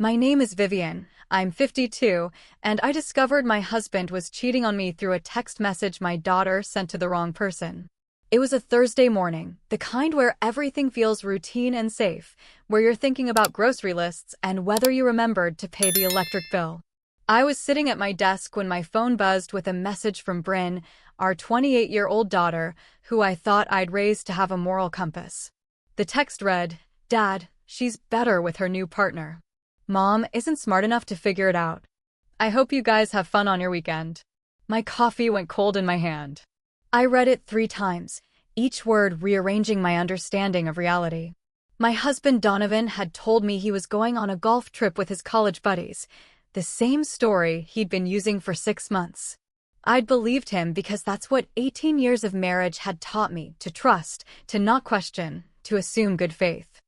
My name is Vivienne, I'm 52, and I discovered my husband was cheating on me through a text message my daughter sent to the wrong person. It was a Thursday morning, the kind where everything feels routine and safe, where you're thinking about grocery lists and whether you remembered to pay the electric bill. I was sitting at my desk when my phone buzzed with a message from Bryn, our 28-year-old daughter, who I thought I'd raised to have a moral compass. The text read, "Dad, she's better with her new partner. Mom isn't smart enough to figure it out. I hope you guys have fun on your weekend." My coffee went cold in my hand. I read it 3 times, each word rearranging my understanding of reality. My husband Donovan had told me he was going on a golf trip with his college buddies, the same story he'd been using for 6 months. I'd believed him because that's what 18 years of marriage had taught me, to trust, to not question, to assume good faith.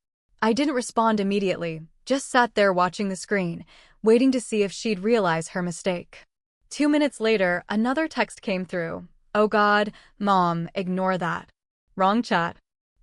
I didn't respond immediately, just sat there watching the screen, waiting to see if she'd realize her mistake. 2 minutes later, another text came through. "Oh God, Mom, ignore that. Wrong chat.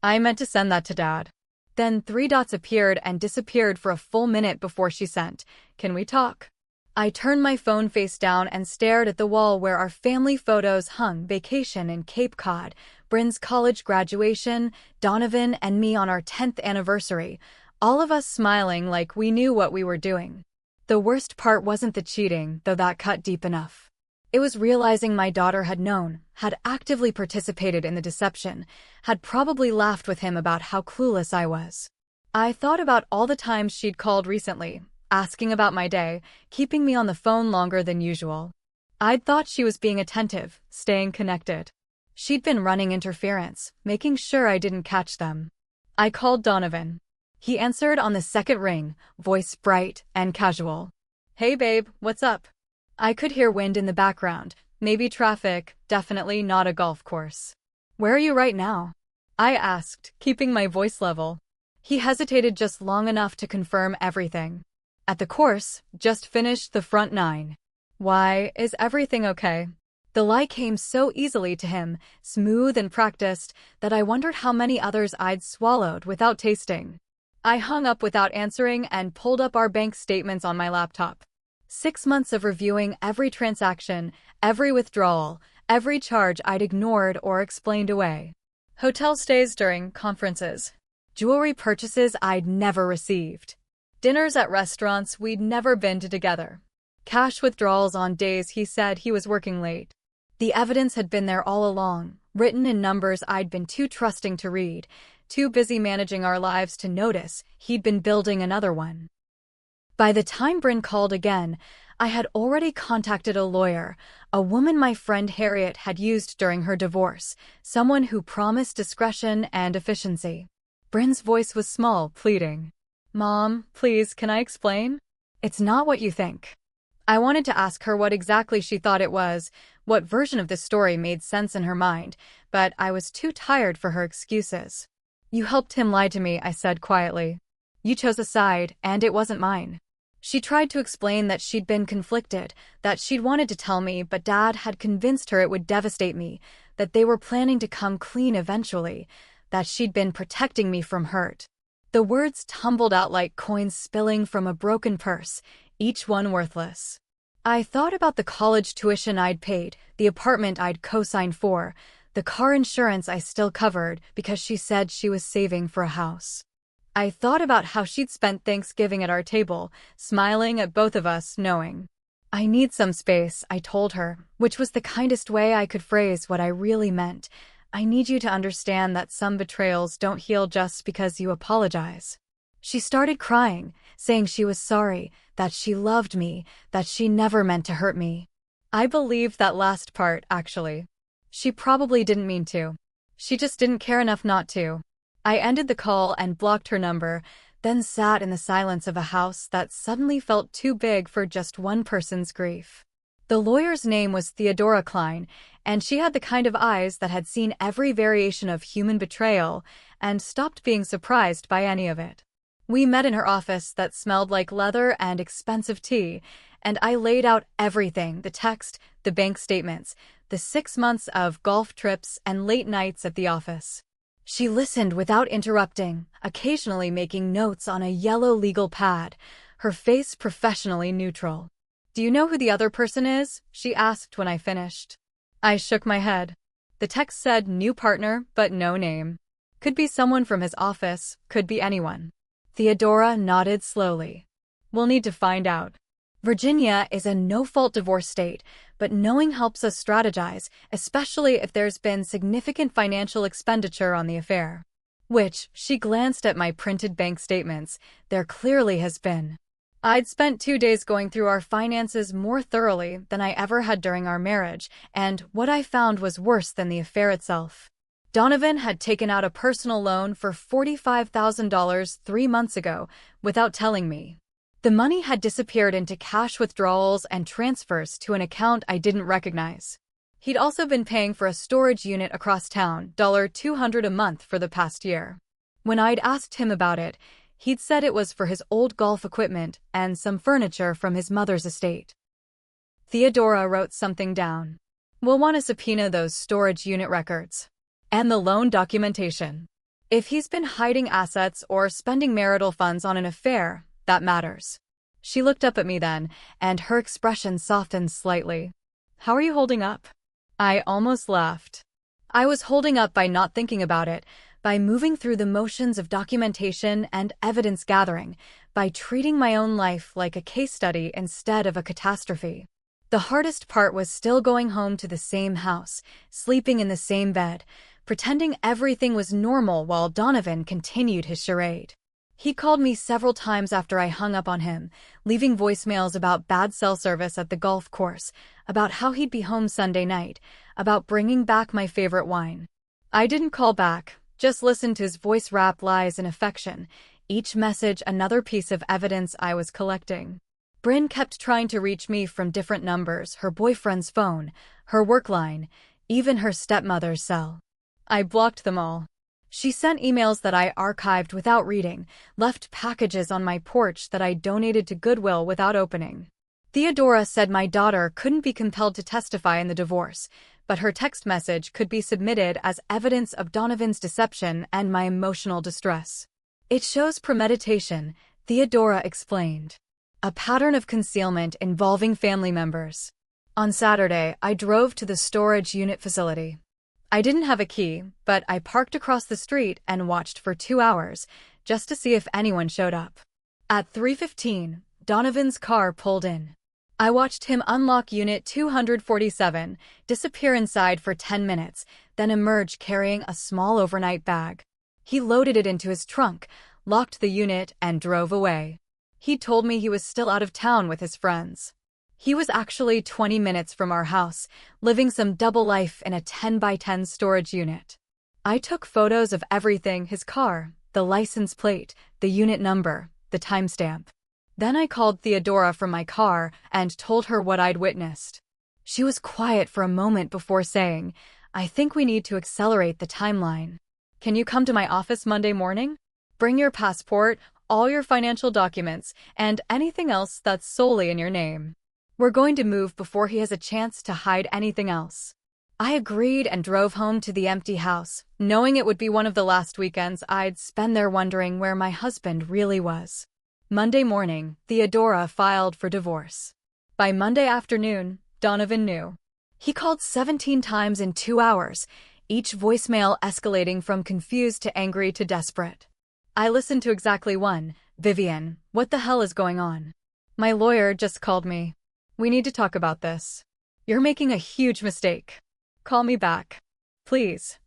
I meant to send that to Dad." Then 3 dots appeared and disappeared for a full minute before she sent, "Can we talk?" I turned my phone face down and stared at the wall where our family photos hung: vacation in Cape Cod, Bryn's college graduation, Donovan and me on our 10th anniversary, all of us smiling like we knew what we were doing. The worst part wasn't the cheating, though that cut deep enough. It was realizing my daughter had known, had actively participated in the deception, had probably laughed with him about how clueless I was. I thought about all the times she'd called recently, asking about my day, keeping me on the phone longer than usual. I'd thought she was being attentive, staying connected. She'd been running interference, making sure I didn't catch them. I called Donovan. He answered on the second ring, voice bright and casual. "Hey babe, what's up?" I could hear wind in the background, maybe traffic, definitely not a golf course. "Where are you right now?" I asked, keeping my voice level. He hesitated just long enough to confirm everything. "At the course, just finished the front 9. "Why, is everything okay?" The lie came so easily to him, smooth and practiced, that I wondered how many others I'd swallowed without tasting. I hung up without answering and pulled up our bank statements on my laptop. 6 months of reviewing every transaction, every withdrawal, every charge I'd ignored or explained away. Hotel stays during conferences. Jewelry purchases I'd never received. Dinners at restaurants we'd never been to together. Cash withdrawals on days he said he was working late. The evidence had been there all along, written in numbers I'd been too trusting to read, too busy managing our lives to notice he'd been building another one. By the time Bryn called again, I had already contacted a lawyer, a woman my friend Harriet had used during her divorce, someone who promised discretion and efficiency. Bryn's voice was small, pleading. "Mom, please, can I explain? It's not what you think." I wanted to ask her what exactly she thought it was, what version of the story made sense in her mind, but I was too tired for her excuses. "You helped him lie to me," I said quietly. "You chose a side, and it wasn't mine." She tried to explain that she'd been conflicted, that she'd wanted to tell me, but Dad had convinced her it would devastate me, that they were planning to come clean eventually, that she'd been protecting me from hurt. The words tumbled out like coins spilling from a broken purse, each one worthless. I thought about the college tuition I'd paid, the apartment I'd co-signed for, the car insurance I still covered because she said she was saving for a house. I thought about how she'd spent Thanksgiving at our table, smiling at both of us, knowing. "I need some space," I told her, which was the kindest way I could phrase what I really meant. "I need you to understand that some betrayals don't heal just because you apologize." She started crying, saying she was sorry, that she loved me, that she never meant to hurt me. I believed that last part, actually. She probably didn't mean to. She just didn't care enough not to. I ended the call and blocked her number, then sat in the silence of a house that suddenly felt too big for just one person's grief. The lawyer's name was Theodora Klein, and she had the kind of eyes that had seen every variation of human betrayal and stopped being surprised by any of it. We met in her office that smelled like leather and expensive tea, and I laid out everything: the text, the bank statements, the 6 months of golf trips and late nights at the office. She listened without interrupting, occasionally making notes on a yellow legal pad, her face professionally neutral. "Do you know who the other person is?" she asked when I finished. I shook my head. The text said new partner, but no name. Could be someone from his office, could be anyone. Theodora nodded slowly. "We'll need to find out." Virginia is a no-fault divorce state, but knowing helps us strategize, especially if there's been significant financial expenditure on the affair. Which, she glanced at my printed bank statements, there clearly has been. I'd spent 2 days going through our finances more thoroughly than I ever had during our marriage, and what I found was worse than the affair itself. Donovan had taken out a personal loan for $45,000 3 months ago without telling me. The money had disappeared into cash withdrawals and transfers to an account I didn't recognize. He'd also been paying for a storage unit across town, $200 a month for the past year. When I'd asked him about it, he'd said it was for his old golf equipment and some furniture from his mother's estate. Theodora wrote something down. "We'll want to subpoena those storage unit records. And the loan documentation. If he's been hiding assets or spending marital funds on an affair, that matters." She looked up at me then, and her expression softened slightly. "How are you holding up?" I almost laughed. I was holding up by not thinking about it, by moving through the motions of documentation and evidence gathering, by treating my own life like a case study instead of a catastrophe. The hardest part was still going home to the same house, sleeping in the same bed, pretending everything was normal while Donovan continued his charade. He called me several times after I hung up on him, leaving voicemails about bad cell service at the golf course, about how he'd be home Sunday night, about bringing back my favorite wine. I didn't call back, just listened to his voice wrap lies in affection, each message another piece of evidence I was collecting. Bryn kept trying to reach me from different numbers, her boyfriend's phone, her work line, even her stepmother's cell. I blocked them all. She sent emails that I archived without reading, left packages on my porch that I donated to Goodwill without opening. Theodora said my daughter couldn't be compelled to testify in the divorce, but her text message could be submitted as evidence of Donovan's deception and my emotional distress. "It shows premeditation," Theodora explained. "A pattern of concealment involving family members." On Saturday, I drove to the storage unit facility. I didn't have a key, but I parked across the street and watched for 2 hours, just to see if anyone showed up. At 3:15, Donovan's car pulled in. I watched him unlock Unit 247, disappear inside for 10 minutes, then emerge carrying a small overnight bag. He loaded it into his trunk, locked the unit, and drove away. He told me he was still out of town with his friends. He was actually 20 minutes from our house, living some double life in a 10x10 storage unit. I took photos of everything: his car, the license plate, the unit number, the timestamp. Then I called Theodora from my car and told her what I'd witnessed. She was quiet for a moment before saying, "I think we need to accelerate the timeline. Can you come to my office Monday morning? Bring your passport, all your financial documents, and anything else that's solely in your name. We're going to move before he has a chance to hide anything else." I agreed and drove home to the empty house, knowing it would be one of the last weekends I'd spend there wondering where my husband really was. Monday morning, Theodora filed for divorce. By Monday afternoon, Donovan knew. He called 17 times in 2 hours, each voicemail escalating from confused to angry to desperate. I listened to exactly one. "Vivienne, what the hell is going on? My lawyer just called me. We need to talk about this. You're making a huge mistake. Call me back. Please."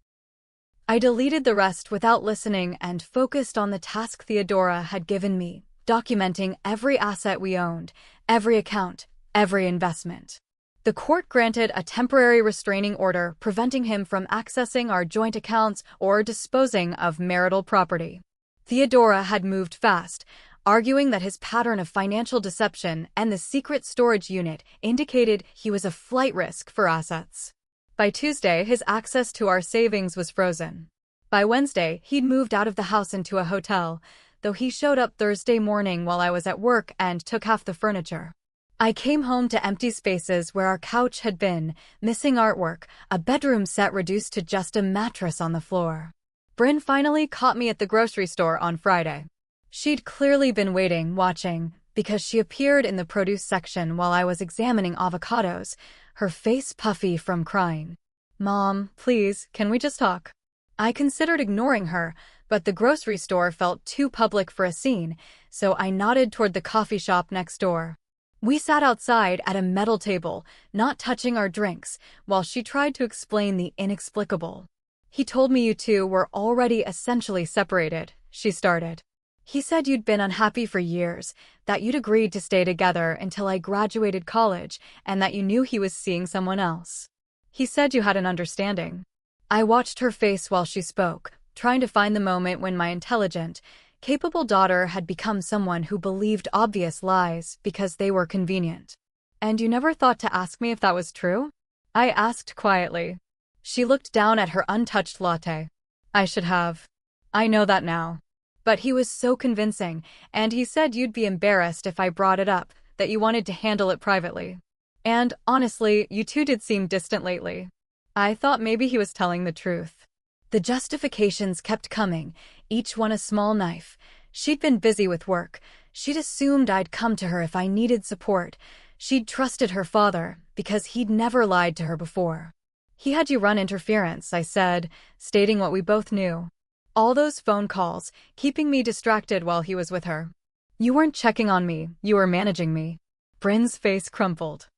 I deleted the rest without listening and focused on the task Theodora had given me, documenting every asset we owned, every account, every investment. The court granted a temporary restraining order preventing him from accessing our joint accounts or disposing of marital property. Theodora had moved fast, arguing that his pattern of financial deception and the secret storage unit indicated he was a flight risk for assets. By Tuesday, his access to our savings was frozen. By Wednesday, he'd moved out of the house into a hotel, though he showed up Thursday morning while I was at work and took half the furniture. I came home to empty spaces where our couch had been, missing artwork, a bedroom set reduced to just a mattress on the floor. Bryn finally caught me at the grocery store on Friday. She'd clearly been waiting, watching, because she appeared in the produce section while I was examining avocados, her face puffy from crying. "Mom, please, can we just talk?" I considered ignoring her, but the grocery store felt too public for a scene, so I nodded toward the coffee shop next door. We sat outside at a metal table, not touching our drinks, while she tried to explain the inexplicable. "He told me you two were already essentially separated," she started. "He said you'd been unhappy for years, that you'd agreed to stay together until I graduated college, and that you knew he was seeing someone else. He said you had an understanding." I watched her face while she spoke, trying to find the moment when my intelligent, capable daughter had become someone who believed obvious lies because they were convenient. "And you never thought to ask me if that was true?" I asked quietly. She looked down at her untouched latte. "I should have. I know that now. But he was so convincing, and he said you'd be embarrassed if I brought it up, that you wanted to handle it privately. And, honestly, you two did seem distant lately." I thought maybe he was telling the truth. The justifications kept coming, each one a small knife. She'd been busy with work. She'd assumed I'd come to her if I needed support. She'd trusted her father, because he'd never lied to her before. "He had you run interference," I said, stating what we both knew. "All those phone calls, keeping me distracted while he was with her. You weren't checking on me, you were managing me." Bryn's face crumpled.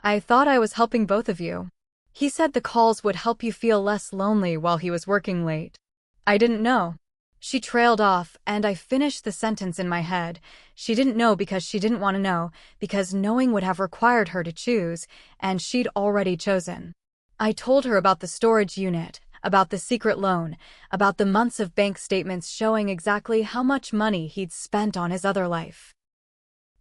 "I thought I was helping both of you. He said the calls would help you feel less lonely while he was working late." "I didn't know." She trailed off, and I finished the sentence in my head. She didn't know because she didn't want to know, because knowing would have required her to choose, and she'd already chosen. I told her about the storage unit, about the secret loan, about the months of bank statements showing exactly how much money he'd spent on his other life.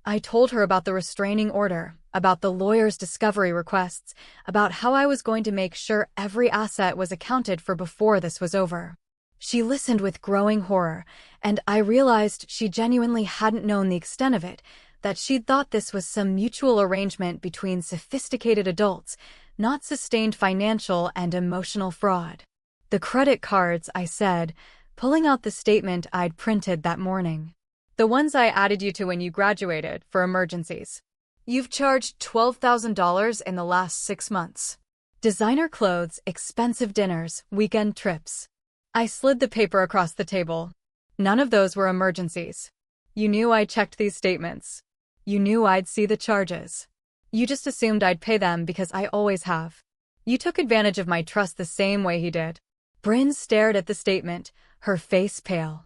I told her about the restraining order, about the lawyer's discovery requests, about how I was going to make sure every asset was accounted for before this was over. She listened with growing horror, and I realized she genuinely hadn't known the extent of it, that she'd thought this was some mutual arrangement between sophisticated adults, not sustained financial and emotional fraud. "The credit cards," I said, pulling out the statement I'd printed that morning. "The ones I added you to when you graduated, for emergencies. You've charged $12,000 in the last 6 months. Designer clothes, expensive dinners, weekend trips." I slid the paper across the table. "None of those were emergencies. You knew I checked these statements. You knew I'd see the charges. You just assumed I'd pay them because I always have. You took advantage of my trust the same way he did." Bryn stared at the statement, her face pale.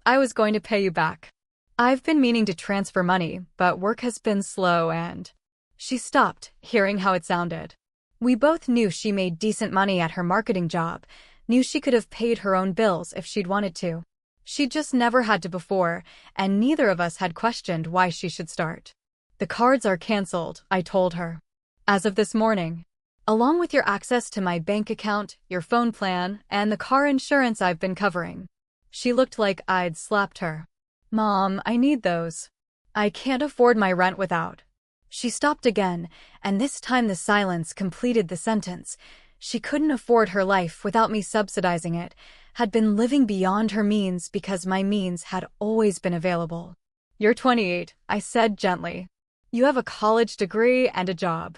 "I was going to pay you back. I've been meaning to transfer money, but work has been slow and—" She stopped, hearing how it sounded. We both knew she made decent money at her marketing job, knew she could have paid her own bills if she'd wanted to. She'd just never had to before, and neither of us had questioned why she should start. "The cards are canceled," I told her. "As of this morning. Along with your access to my bank account, your phone plan, and the car insurance I've been covering." She looked like I'd slapped her. "Mom, I need those. I can't afford my rent without." She stopped again, and this time the silence completed the sentence. She couldn't afford her life without me subsidizing it, had been living beyond her means because my means had always been available. "You're 28, I said gently. You have a college degree and a job.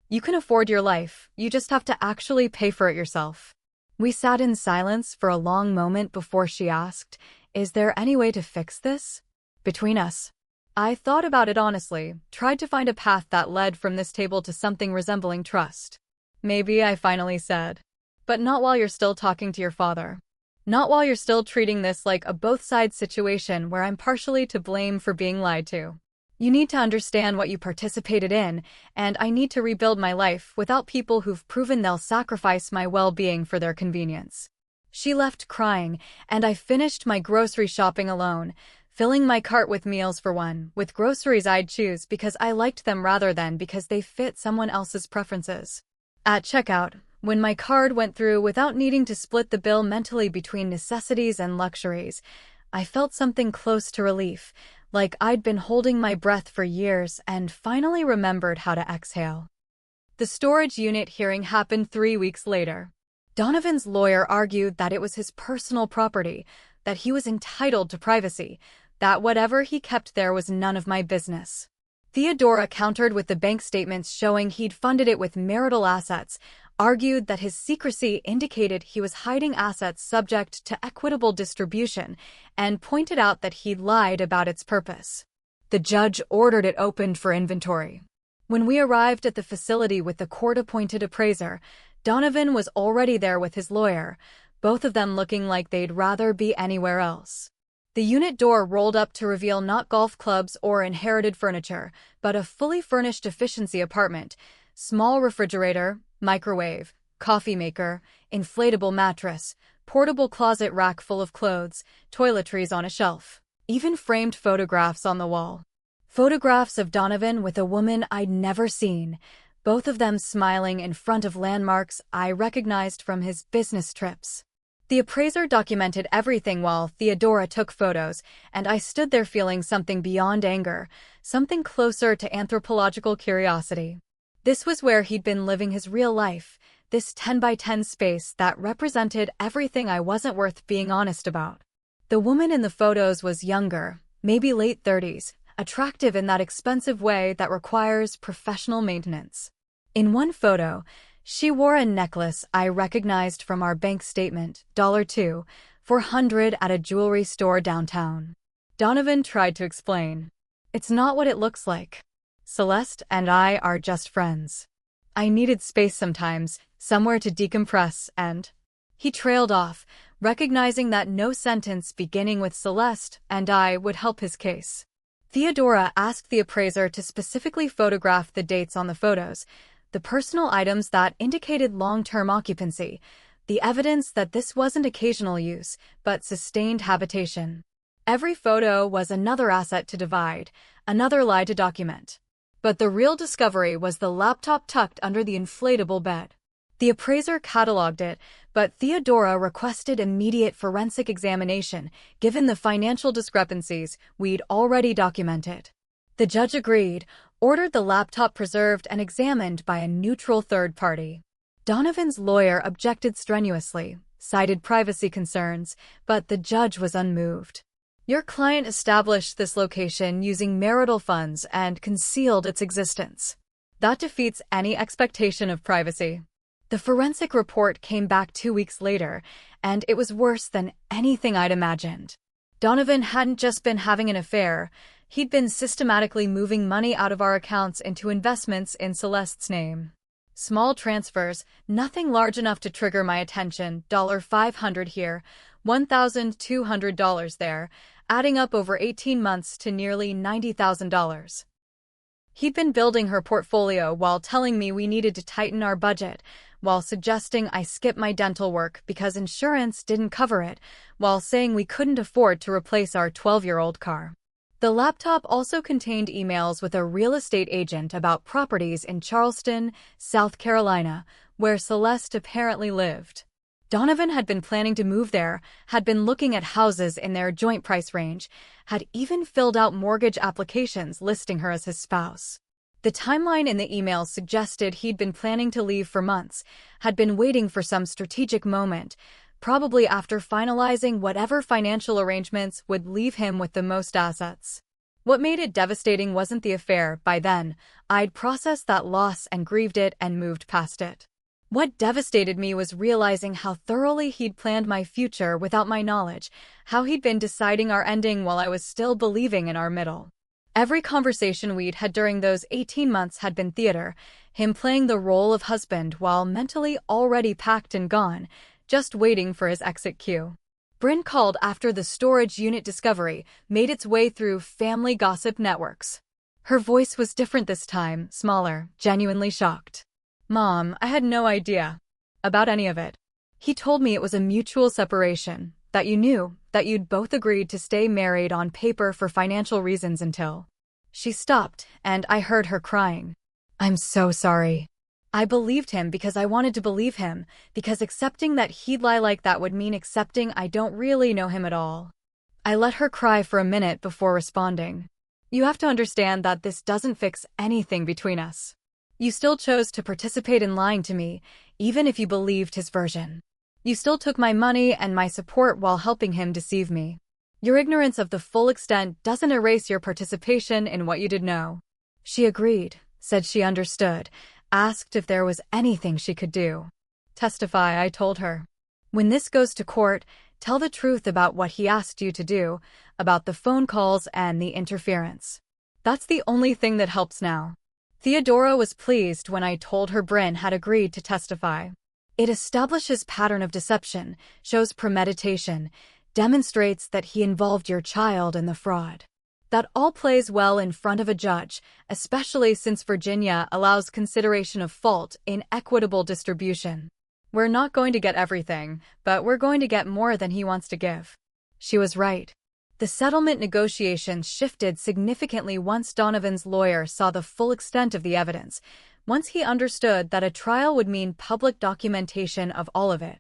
You can afford your life, you just have to actually pay for it yourself." We sat in silence for a long moment before she asked, "Is there any way to fix this between us?" I thought about it honestly, tried to find a path that led from this table to something resembling trust. "Maybe," I finally said. "But not while you're still talking to your father. Not while you're still treating this like a both-sides situation where I'm partially to blame for being lied to. You need to understand what you participated in, and I need to rebuild my life without people who've proven they'll sacrifice my well-being for their convenience." She left crying, and I finished my grocery shopping alone, filling my cart with meals for one, with groceries I'd choose because I liked them rather than because they fit someone else's preferences. At checkout, when my card went through without needing to split the bill mentally between necessities and luxuries, I felt something close to relief, like I'd been holding my breath for years and finally remembered how to exhale. The storage unit hearing happened 3 weeks later. Donovan's lawyer argued that it was his personal property, that he was entitled to privacy, that whatever he kept there was none of my business. Theodora countered with the bank statements showing he'd funded it with marital assets, argued that his secrecy indicated he was hiding assets subject to equitable distribution, and pointed out that he'd lied about its purpose. The judge ordered it opened for inventory. When we arrived at the facility with the court-appointed appraiser, Donovan was already there with his lawyer, both of them looking like they'd rather be anywhere else. The unit door rolled up to reveal not golf clubs or inherited furniture, but a fully furnished efficiency apartment, small refrigerator, microwave, coffee maker, inflatable mattress, portable closet rack full of clothes, toiletries on a shelf, even framed photographs on the wall. Photographs of Donovan with a woman I'd never seen, both of them smiling in front of landmarks I recognized from his business trips. The appraiser documented everything while Theodora took photos, and I stood there feeling something beyond anger, something closer to anthropological curiosity. This was where he'd been living his real life, this 10 by 10 space that represented everything I wasn't worth being honest about. The woman in the photos was younger, maybe late 30s, attractive in that expensive way that requires professional maintenance. In one photo, she wore a necklace I recognized from our bank statement, $2,400 at a jewelry store downtown. Donovan tried to explain. It's not what it looks like. Celeste and I are just friends. I needed space sometimes, somewhere to decompress, and... He trailed off, recognizing that no sentence beginning with Celeste and I would help his case. Theodora asked the appraiser to specifically photograph the dates on the photos, the personal items that indicated long-term occupancy, the evidence that this wasn't occasional use, but sustained habitation. Every photo was another asset to divide, another lie to document. But the real discovery was the laptop tucked under the inflatable bed. The appraiser cataloged it, but Theodora requested immediate forensic examination, given the financial discrepancies we'd already documented. The judge agreed, ordered the laptop preserved and examined by a neutral third party. Donovan's lawyer objected strenuously, cited privacy concerns, but the judge was unmoved. Your client established this location using marital funds and concealed its existence. That defeats any expectation of privacy. The forensic report came back 2 weeks later, and it was worse than anything I'd imagined. Donovan hadn't just been having an affair, he'd been systematically moving money out of our accounts into investments in Celeste's name. Small transfers, nothing large enough to trigger my attention, $500 here, $1,200 there, adding up over 18 months to nearly $90,000. He'd been building her portfolio while telling me we needed to tighten our budget, while suggesting I skip my dental work because insurance didn't cover it, while saying we couldn't afford to replace our 12-year-old car. The laptop also contained emails with a real estate agent about properties in Charleston, South Carolina, where Celeste apparently lived. Donovan had been planning to move there, had been looking at houses in their joint price range, had even filled out mortgage applications listing her as his spouse. The timeline in the emails suggested he'd been planning to leave for months, had been waiting for some strategic moment, probably after finalizing whatever financial arrangements would leave him with the most assets. What made it devastating wasn't the affair. By then, I'd processed that loss and grieved it and moved past it. What devastated me was realizing how thoroughly he'd planned my future without my knowledge, how he'd been deciding our ending while I was still believing in our middle. Every conversation we'd had during those 18 months had been theater, him playing the role of husband while mentally already packed and gone, just waiting for his exit cue. Bryn called after the storage unit discovery made its way through family gossip networks. Her voice was different this time, smaller, genuinely shocked. Mom, I had no idea about any of it. He told me it was a mutual separation, that you knew, that you'd both agreed to stay married on paper for financial reasons until... She stopped, and I heard her crying. I'm so sorry. I believed him because I wanted to believe him, because accepting that he'd lie like that would mean accepting I don't really know him at all. I let her cry for a minute before responding. You have to understand that this doesn't fix anything between us. You still chose to participate in lying to me, even if you believed his version. You still took my money and my support while helping him deceive me. Your ignorance of the full extent doesn't erase your participation in what you did know. She agreed, said she understood, asked if there was anything she could do. Testify, I told her. When this goes to court, tell the truth about what he asked you to do, about the phone calls and the interference. That's the only thing that helps now. Theodora was pleased when I told her Bryn had agreed to testify. It establishes pattern of deception, shows premeditation, demonstrates that he involved your child in the fraud. That all plays well in front of a judge, especially since Virginia allows consideration of fault in equitable distribution. We're not going to get everything, but we're going to get more than he wants to give. She was right. The settlement negotiations shifted significantly once Donovan's lawyer saw the full extent of the evidence, once he understood that a trial would mean public documentation of all of it.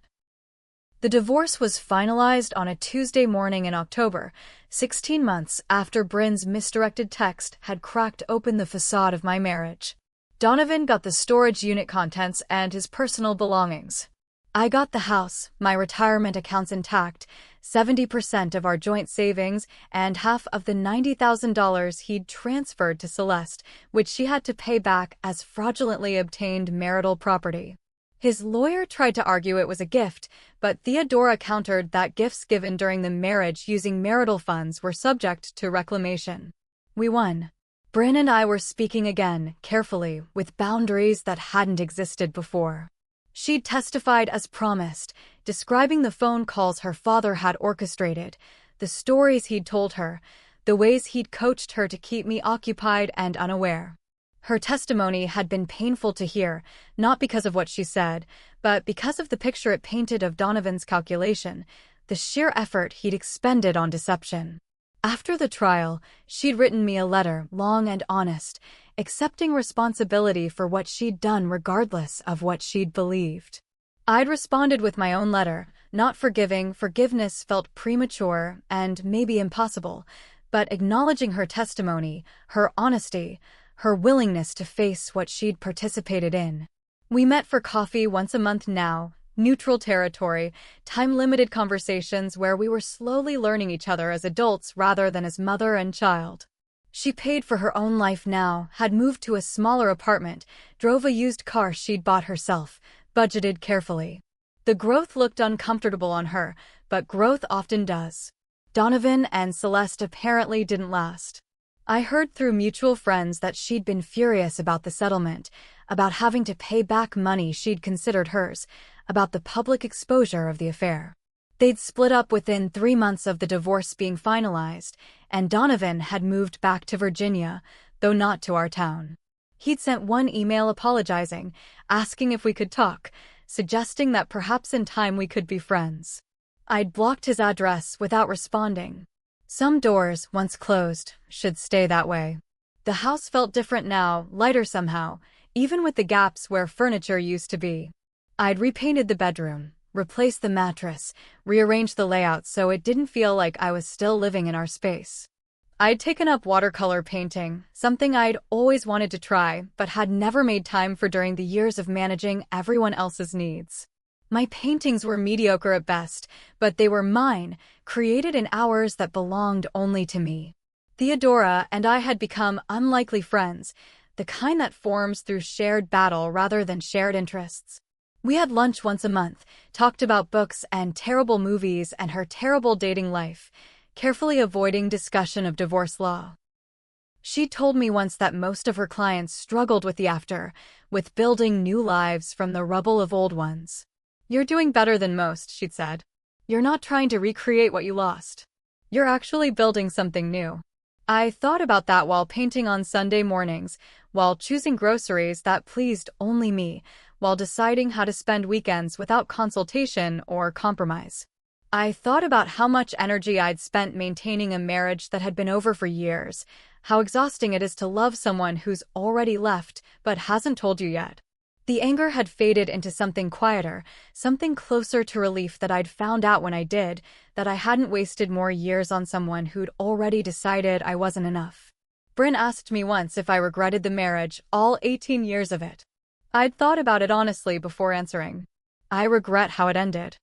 The divorce was finalized on a Tuesday morning in October, 16 months after Bryn's misdirected text had cracked open the facade of my marriage. Donovan got the storage unit contents and his personal belongings. I got the house, my retirement accounts intact, 70% of our joint savings, and half of the $90,000 he'd transferred to Celeste, which she had to pay back as fraudulently obtained marital property. His lawyer tried to argue it was a gift, but Theodora countered that gifts given during the marriage using marital funds were subject to reclamation. We won. Bryn and I were speaking again, carefully, with boundaries that hadn't existed before. She'd testified as promised, describing the phone calls her father had orchestrated, the stories he'd told her, the ways he'd coached her to keep me occupied and unaware. Her testimony had been painful to hear, not because of what she said, but because of the picture it painted of Donovan's calculation, the sheer effort he'd expended on deception. After the trial, she'd written me a letter, long and honest, accepting responsibility for what she'd done regardless of what she'd believed. I'd responded with my own letter, not forgiving. Forgiveness felt premature and maybe impossible, but acknowledging her testimony, her honesty, her willingness to face what she'd participated in. We met for coffee once a month now, neutral territory, time-limited conversations where we were slowly learning each other as adults rather than as mother and child. She paid for her own life now, had moved to a smaller apartment, drove a used car she'd bought herself, budgeted carefully. The growth looked uncomfortable on her, but growth often does. Donovan and Celeste apparently didn't last. I heard through mutual friends that she'd been furious about the settlement, about having to pay back money she'd considered hers, about the public exposure of the affair. They'd split up within 3 months of the divorce being finalized, and Donovan had moved back to Virginia, though not to our town. He'd sent one email apologizing, asking if we could talk, suggesting that perhaps in time we could be friends. I'd blocked his address without responding. Some doors, once closed, should stay that way. The house felt different now, lighter somehow, even with the gaps where furniture used to be. I'd repainted the bedroom, replaced the mattress, rearranged the layout so it didn't feel like I was still living in our space. I'd taken up watercolor painting, something I'd always wanted to try but had never made time for during the years of managing everyone else's needs. My paintings were mediocre at best, but they were mine, created in hours that belonged only to me. Theodora and I had become unlikely friends, the kind that forms through shared battle rather than shared interests. We had lunch once a month, talked about books and terrible movies and her terrible dating life, carefully avoiding discussion of divorce law. She told me once that most of her clients struggled with the after, with building new lives from the rubble of old ones. You're doing better than most, she'd said. You're not trying to recreate what you lost. You're actually building something new. I thought about that while painting on Sunday mornings, while choosing groceries that pleased only me, while deciding how to spend weekends without consultation or compromise. I thought about how much energy I'd spent maintaining a marriage that had been over for years, how exhausting it is to love someone who's already left but hasn't told you yet. The anger had faded into something quieter, something closer to relief that I'd found out when I did, that I hadn't wasted more years on someone who'd already decided I wasn't enough. Bryn asked me once if I regretted the marriage, all 18 years of it. I'd thought about it honestly before answering. I regret how it ended.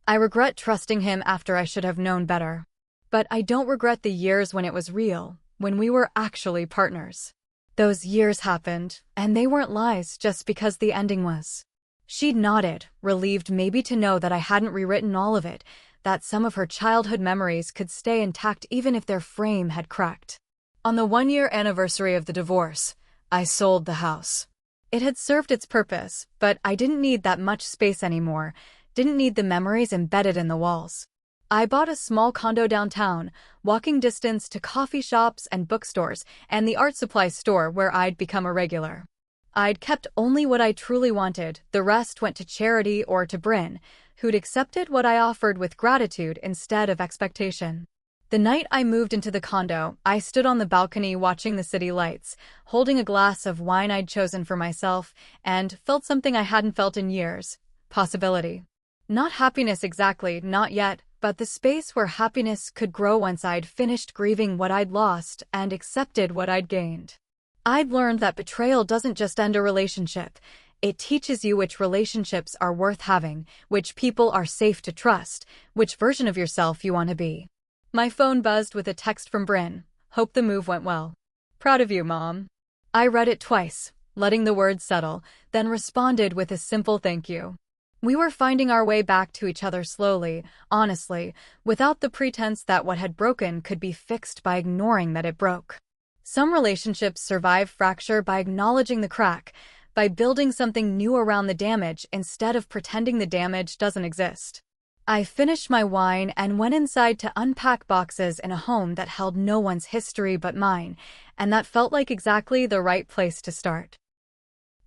I regret trusting him after I should have known better. But I don't regret the years when it was real, when we were actually partners. Those years happened, and they weren't lies just because the ending was. She nodded, relieved maybe to know that I hadn't rewritten all of it, that some of her childhood memories could stay intact even if their frame had cracked. On the 1-year anniversary of the divorce, I sold the house. It had served its purpose, but I didn't need that much space anymore, didn't need the memories embedded in the walls. I bought a small condo downtown, walking distance to coffee shops and bookstores and the art supply store where I'd become a regular. I'd kept only what I truly wanted, the rest went to charity or to Bryn, who'd accepted what I offered with gratitude instead of expectation. The night I moved into the condo, I stood on the balcony watching the city lights, holding a glass of wine I'd chosen for myself, and felt something I hadn't felt in years. Possibility. Not happiness exactly, not yet, but the space where happiness could grow once I'd finished grieving what I'd lost and accepted what I'd gained. I'd learned that betrayal doesn't just end a relationship. It teaches you which relationships are worth having, which people are safe to trust, which version of yourself you want to be. My phone buzzed with a text from Bryn. Hope the move went well. Proud of you, Mom. I read it twice, letting the words settle, then responded with a simple thank you. We were finding our way back to each other slowly, honestly, without the pretense that what had broken could be fixed by ignoring that it broke. Some relationships survive fracture by acknowledging the crack, by building something new around the damage instead of pretending the damage doesn't exist. I finished my wine and went inside to unpack boxes in a home that held no one's history but mine, and that felt like exactly the right place to start.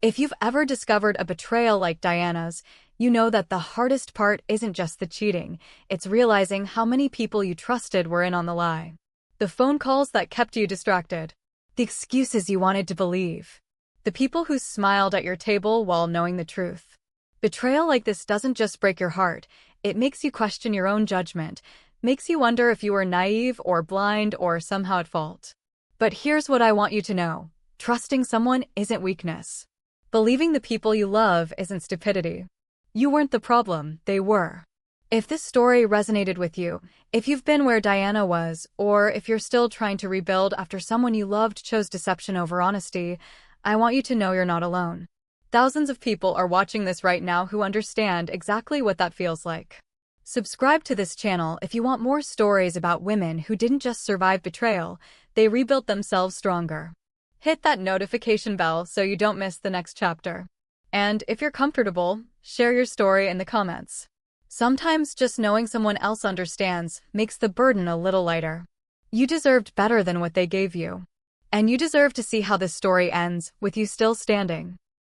If you've ever discovered a betrayal like Diana's, you know that the hardest part isn't just the cheating, it's realizing how many people you trusted were in on the lie. The phone calls that kept you distracted. The excuses you wanted to believe. The people who smiled at your table while knowing the truth. Betrayal like this doesn't just break your heart, it makes you question your own judgment, makes you wonder if you were naive or blind or somehow at fault. But here's what I want you to know. Trusting someone isn't weakness. Believing the people you love isn't stupidity. You weren't the problem, they were. If this story resonated with you, if you've been where Diana was, or if you're still trying to rebuild after someone you loved chose deception over honesty, I want you to know you're not alone. Thousands of people are watching this right now who understand exactly what that feels like. Subscribe to this channel if you want more stories about women who didn't just survive betrayal, they rebuilt themselves stronger. Hit that notification bell so you don't miss the next chapter. And if you're comfortable, share your story in the comments. Sometimes just knowing someone else understands makes the burden a little lighter. You deserved better than what they gave you. And you deserve to see how this story ends, with you still standing.